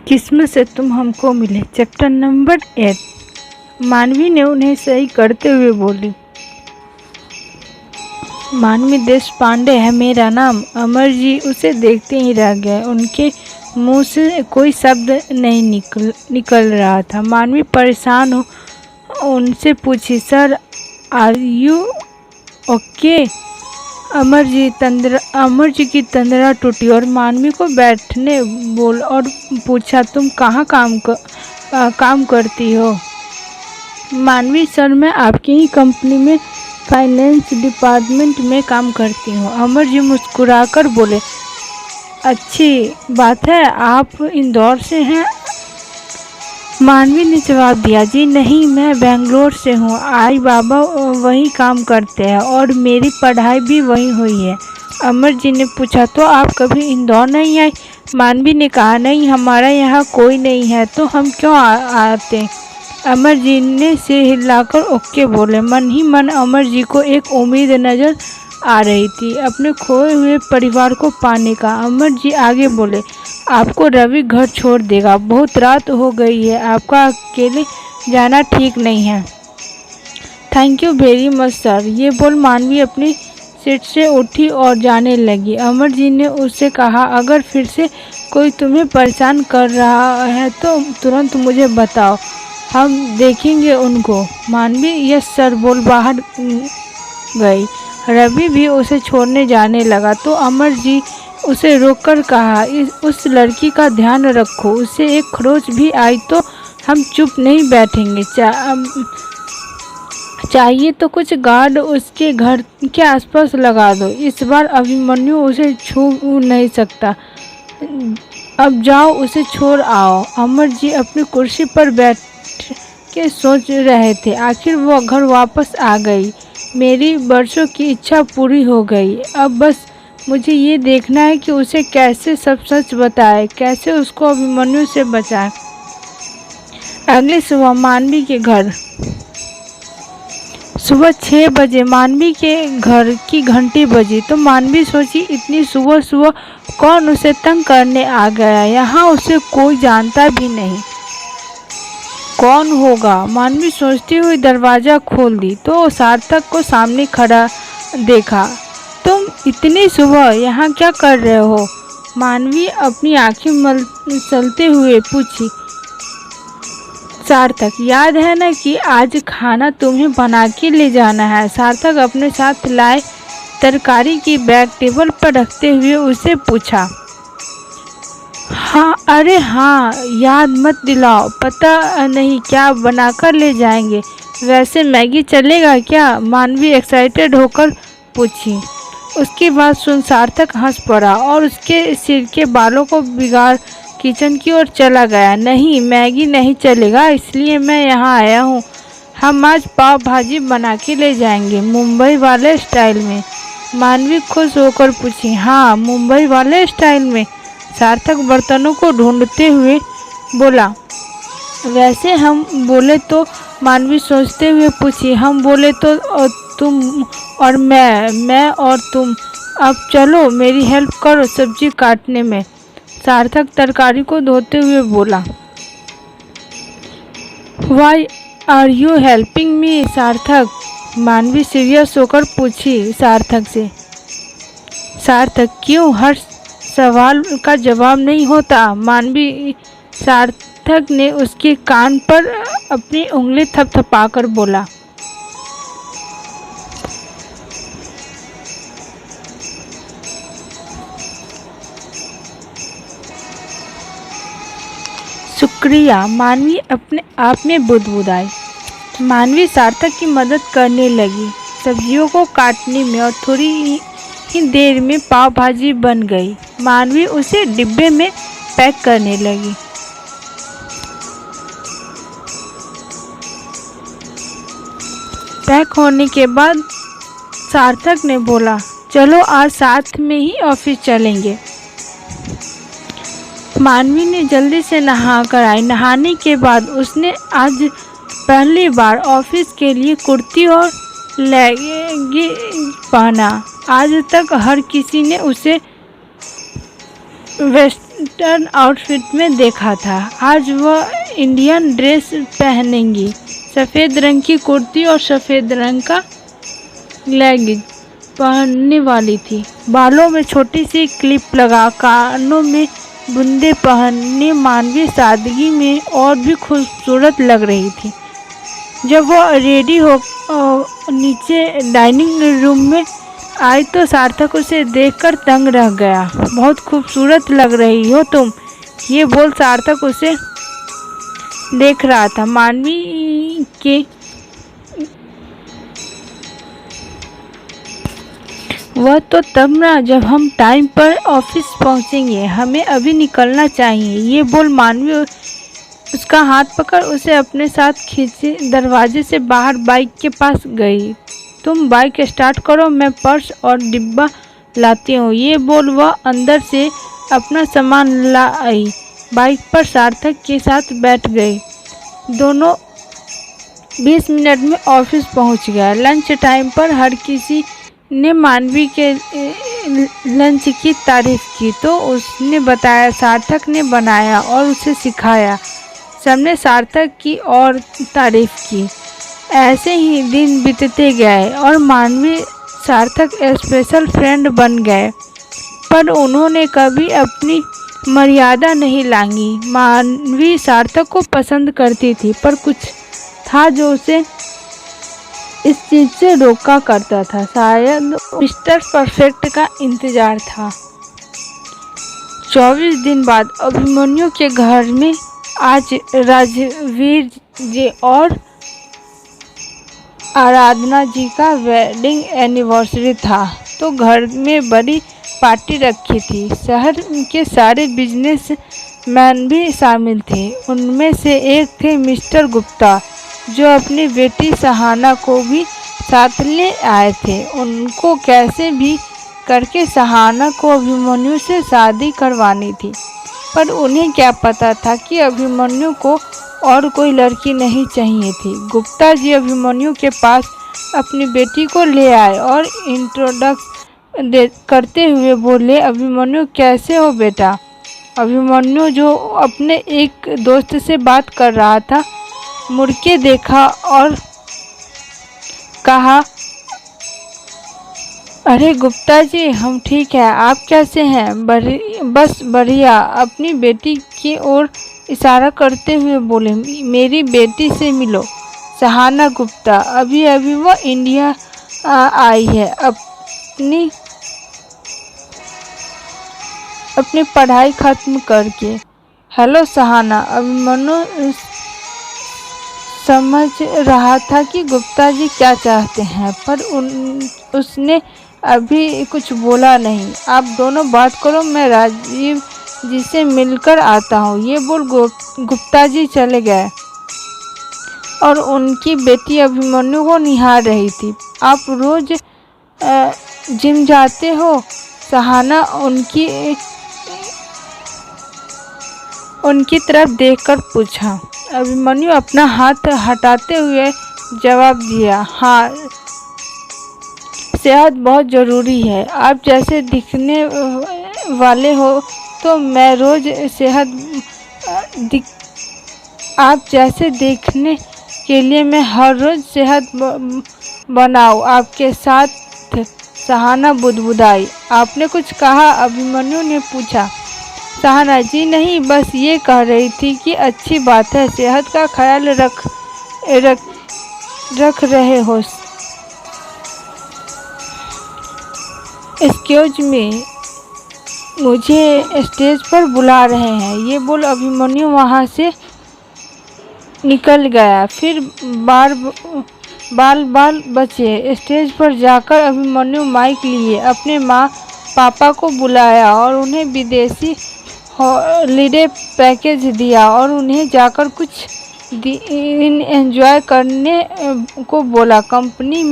किस्मत से तुम हमको मिले। Chapter number 8। मानवी ने उन्हें सही करते हुए बोली, मानवी देशपांडे है मेरा नाम। अमर जी उसे देखते ही रह गए। उनके मुंह से कोई शब्द नहीं निकल रहा था। मानवी परेशान हो उनसे पूछी, sir are you okay? Amar ji की तंद्रा टूटी और मानवी को बैठने बोल और पूछा, तुम कहाँ काम करती हो? मानवी, सर मैं आपकी ही कंपनी में फाइनेंस डिपार्टमेंट में काम करती हूँ। अमर जी मुस्कुराकर बोले, अच्छी बात है, आप इंदौर से हैं? मानवी ने जवाब दिया, जी नहीं, मैं बेंगलोर से हूँ। आई बाबा वहीं काम करते हैं और मेरी पढ़ाई भी वहीं हुई है। अमर जी ने पूछा, तो आप कभी इंदौर नहीं आई? मानवी ने कहा, नहीं, हमारा यहाँ कोई नहीं है तो हम क्यों आते? अमर जी ने सिर हिलाकर ओके बोले। मन ही मन अमर जी को एक उम्मीद नजर आ रही थी अपने खोए हुए परिवार को पाने का। अमर जी आगे बोले, आपको रवि घर छोड़ देगा। बहुत रात हो गई है, आपका अकेले जाना ठीक नहीं है। Thank you very much sir. ये बोल मानवी अपनी सीट से उठी और जाने लगी। अमर जी ने उससे कहा, अगर फिर से कोई तुम्हें परेशान कर रहा है तो तुरंत मुझे बताओ, हम देखेंगे उनको। मानवी यस सर बोल बाहर गई। रवि भी उसे छोड़ने जाने लगा तो अमर जी उसे रोककर कहा, उस लड़की का ध्यान रखो, उसे एक खरोच भी आई तो हम चुप नहीं बैठेंगे। चाहिए तो कुछ गार्ड उसके घर के आसपास लगा दो। इस बार अभिमन्यु उसे छू नहीं सकता। अब जाओ उसे छोड़ आओ। अमर जी अपनी कुर्सी पर बैठ के सोच रहे थे, आखिर वो घर वापस आ गई। मेरी बरसों की इच्छा पूरी हो गई। अब बस मुझे ये देखना है कि उसे कैसे सब सच बताए, कैसे उसको अभिमन्यु से बचाए। अगली सुबह मानवी के घर। सुबह 6 बजे मानवी के घर की घंटी बजी तो मानवी सोची, इतनी सुबह सुबह कौन उसे तंग करने आ गया? यहाँ उसे कोई जानता भी नहीं, कौन होगा? मानवी सोचती हुई दरवाज़ा खोल दी तो सार्थक को सामने खड़ा देखा। तुम इतनी सुबह यहाँ क्या कर रहे हो? मानवी अपनी आंखें मसलते हुए पूछी। सार्थक, याद है ना कि आज खाना तुम्हें बना के ले जाना है? सार्थक अपने साथ लाए तरकारी की बैग टेबल पर रखते हुए उसे पूछा। हाँ, अरे हाँ, याद मत दिलाओ। पता नहीं क्या बनाकर ले जाएंगे। वैसे मैगी चलेगा क्या? मानवी एक्साइटेड होकर पूछी। उसकी बात सुन सार्थक हंस पड़ा और उसके सिर के बालों को बिगाड़ किचन की ओर चला गया। नहीं, मैगी नहीं चलेगा, इसलिए मैं यहाँ आया हूँ। हम आज पाव भाजी बना के ले जाएंगे, मुंबई वाले स्टाइल में। मानवी खुश होकर पूछी, हाँ, मुंबई वाले स्टाइल में? सार्थक बर्तनों को ढूंढते हुए बोला। वैसे हम बोले तो? मानवी सोचते हुए पूछी। हम बोले तो तुम और मैं और तुम। अब चलो मेरी हेल्प करो सब्जी काटने में। सार्थक तरकारी को धोते हुए बोला। Why are you helping me Sarthak? Manvi serious होकर पूछी सार्थक से। सार्थक, क्यों? हर सवाल का जवाब नहीं होता। मानवी सार्थक ने उसके कान पर अपनी उंगली थपथपाकर बोला। शुक्रिया। मानवी अपने आप में बुदबुदाई। मानवी सार्थक की मदद करने लगी सब्जियों को काटने में और थोड़ी ही देर में पाव भाजी बन गई। मानवी उसे डिब्बे में पैक करने लगी। पैक होने के बाद सार्थक ने बोला, चलो आज साथ में ही ऑफिस चलेंगे। मानवी ने जल्दी से नहा कर आई। नहाने के बाद उसने आज पहली बार ऑफिस के लिए कुर्ती और लेगी पहना। आज तक हर किसी ने उसे वेस्ट वेस्टर्न आउटफिट में देखा था। आज वह इंडियन ड्रेस पहनेंगी, सफ़ेद रंग की कुर्ती और सफ़ेद रंग का लेगिंग पहनने वाली थी। बालों में छोटी सी क्लिप लगा, कानों में बूंदे पहनने मानवी सादगी में और भी खूबसूरत लग रही थी। जब वो रेडी हो नीचे डाइनिंग रूम में आई तो सार्थक उसे देखकर दंग रह गया। बहुत खूबसूरत लग रही हो तुम, ये बोल सार्थक उसे देख रहा था। मानवी के वह तो तब ना जब हम टाइम पर ऑफिस पहुंचेंगे, हमें अभी निकलना चाहिए, ये बोल मानवी उसका हाथ पकड़ उसे अपने साथ खींचे दरवाजे से बाहर बाइक के पास गई। तुम बाइक स्टार्ट करो, मैं पर्स और डिब्बा लाती हूँ, ये बोल वह अंदर से अपना सामान लाई बाइक पर सार्थक के साथ बैठ गई। दोनों 20 मिनट में ऑफिस पहुँच गया। लंच टाइम पर हर किसी ने मानवी के लंच की तारीफ की तो उसने बताया सार्थक ने बनाया और उसे सिखाया। सबने सार्थक की और तारीफ की। ऐसे ही दिन बीतते गए और मानवी सार्थक स्पेशल फ्रेंड बन गए, पर उन्होंने कभी अपनी मर्यादा नहीं लांगी। मानवी सार्थक को पसंद करती थी, पर कुछ था जो उसे इस चीज से रोका करता था। शायद मिस्टर परफेक्ट का इंतजार था। 24 दिन बाद अभिमन्यु के घर में आज राजवीर जी और आराधना जी का वेडिंग एनिवर्सरी था, तो घर में बड़ी पार्टी रखी थी। शहर के सारे बिजनेस मैन भी शामिल थे। उनमें से एक थे मिस्टर गुप्ता, जो अपनी बेटी सहाना को भी साथ ले आए थे। उनको कैसे भी करके सहाना को अभिमन्यु से शादी करवानी थी, पर उन्हें क्या पता था कि अभिमन्यु को और कोई लड़की नहीं चाहिए थी। गुप्ता जी अभिमन्यु के पास अपनी बेटी को ले आए और इंट्रोडक्शन करते हुए बोले, अभिमन्यु कैसे हो बेटा। अभिमन्यु जो अपने एक दोस्त से बात कर रहा था, मुड़ के देखा और कहा, अरे गुप्ता जी, हम ठीक है, आप कैसे हैं। बस बढ़िया। अपनी बेटी की ओर इशारा करते हुए बोले, मेरी बेटी से मिलो, सहाना गुप्ता। अभी अभी वो इंडिया आई है अपनी पढ़ाई खत्म करके। हेलो सहाना। अभिमन्यु समझ रहा था कि गुप्ता जी क्या चाहते हैं, पर उसने अभी कुछ बोला नहीं। आप दोनों बात करो, मैं राजीव जी से मिलकर आता हूँ, ये बोल गुप्ता जी चले गए और उनकी बेटी अभिमन्यु को निहार रही थी। आप रोज जिम जाते हो। सहाना उनकी तरफ देखकर पूछा। अभिमन्यु अपना हाथ हटाते हुए जवाब दिया, हाँ, सेहत बहुत ज़रूरी है। आप जैसे दिखने वाले हो तो मैं रोज़ आप जैसे देखने के लिए मैं हर रोज़ सेहत बनाऊँ आपके साथ। सहाना बुदबुदाई। आपने कुछ कहा। अभिमन्यु ने पूछा। सहाना जी नहीं, बस ये कह रही थी कि अच्छी बात है, सेहत का ख्याल रख रहे हो। एक्सक्यूज मी, मुझे स्टेज पर बुला रहे हैं, ये बोल अभिमन्यु वहाँ से निकल गया। फिर बाल बचे। स्टेज पर जाकर अभिमन्यु माइक लिए अपने माँ पापा को बुलाया और उन्हें विदेशी हॉलिडे पैकेज दिया और उन्हें जाकर कुछ दिन एंजॉय करने को बोला। कंपनी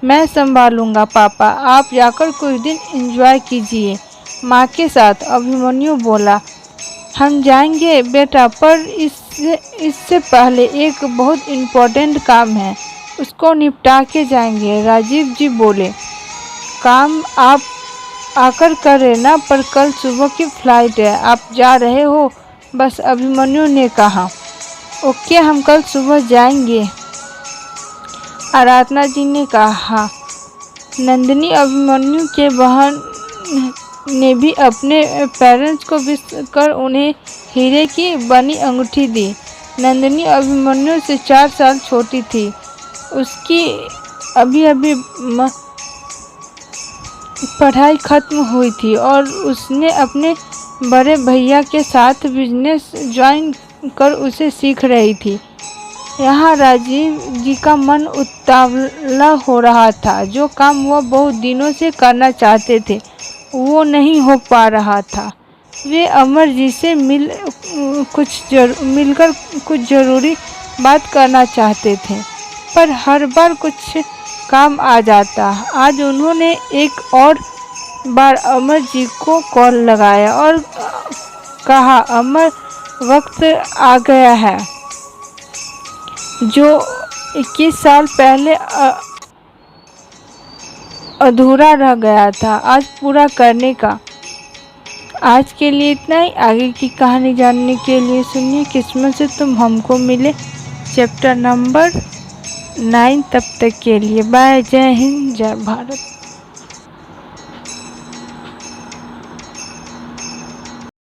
मैं संभालूंगा पापा, आप जाकर कुछ दिन एंजॉय कीजिए माँ के साथ। अभिमन्यु बोला, हम जाएंगे बेटा, पर इससे पहले एक बहुत इम्पोर्टेंट काम है, उसको निपटा के जाएंगे। राजीव जी बोले, काम आकर कर लेना, पर कल सुबह की फ्लाइट है, आप जा रहे हो? बस अभिमन्यु ने कहा। ओके, हम कल सुबह जाएंगे, आराधना जी ने कहा। नंदिनी अभिमन्यु के बहन ने भी अपने पेरेंट्स को विश कर उन्हें हीरे की बनी अंगूठी दी। नंदिनी अभिमन्यु से 4 साल छोटी थी। उसकी अभी अभी पढ़ाई खत्म हुई थी और उसने अपने बड़े भैया के साथ बिजनेस ज्वाइन कर उसे सीख रही थी। यहाँ राजीव जी का मन उतावला हो रहा था। जो काम वह बहुत दिनों से करना चाहते थे वो नहीं हो पा रहा था। वे अमर जी से मिलकर कुछ ज़रूरी बात करना चाहते थे, पर हर बार कुछ काम आ जाता। आज उन्होंने एक और बार अमर जी को कॉल लगाया और कहा, अमर, वक्त आ गया है जो 21 साल पहले अधूरा रह गया था, आज पूरा करने का। आज के लिए इतना ही। आगे की कहानी जानने के लिए सुनिए किस्मत से तुम हमको मिले, चैप्टर नंबर 9। तब तक के लिए बाय। जय हिंद, जय भारत।